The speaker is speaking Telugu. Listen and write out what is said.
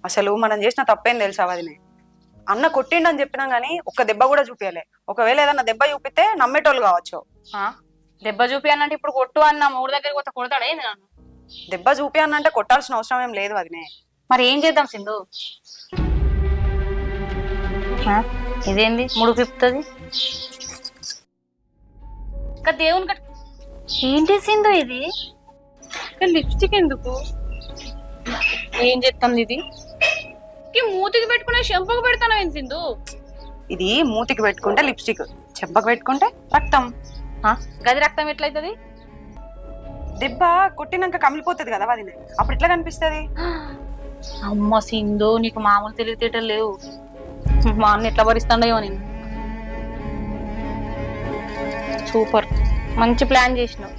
అసలు మనం చేసిన తప్పేం తెలుసా వదినే? అన్న కొట్టిండని చెప్పినాం గానీ ఒక్క దెబ్బ కూడా చూపించలే. ఒకవేళ ఏదన్నా దెబ్బ చూపితే నమ్మేటోళ్ళు కావచ్చు. దెబ్బ చూపి అన్నంటే ఇప్పుడు కొట్టు అన్న మూడు దగ్గర కొత్త కొడతాడు ఏంది నన్ను? దెబ్బ చూపి అన్నంటే కొట్టాల్సిన అవసరం ఏం లేదు వదినే. మరి ఏం చేద్దాం సింధు? ఇదేంది ముడు పిప్పుతుంది? ఇంకా దేవుని కట్ ఏంటి సింధు ఇది? లిప్స్టిక్ ఎందుకు? ఏం చేస్తుంది ఇది? మూతికి పెట్టుకునే షెంపుకు పెడతాను ఏం సింధు? ఇది మూతికి పెట్టుకుంటే లిప్స్టిక్, చెంపకు పెట్టుకుంటే రక్తం. గది రక్తం ఎట్లయితది? దెబ్బ కొట్టినాక కమిలిపోతుంది కదా వదినే, అప్పుడు ఎట్లా కనిపిస్తుంది? అమ్మ సింధు, నీకు మామూలు తెలివితేటలు లేవు. మా అన్న ఎట్లా భరిస్తాడో నేను. సూపర్, మంచి ప్లాన్ చేసినావు.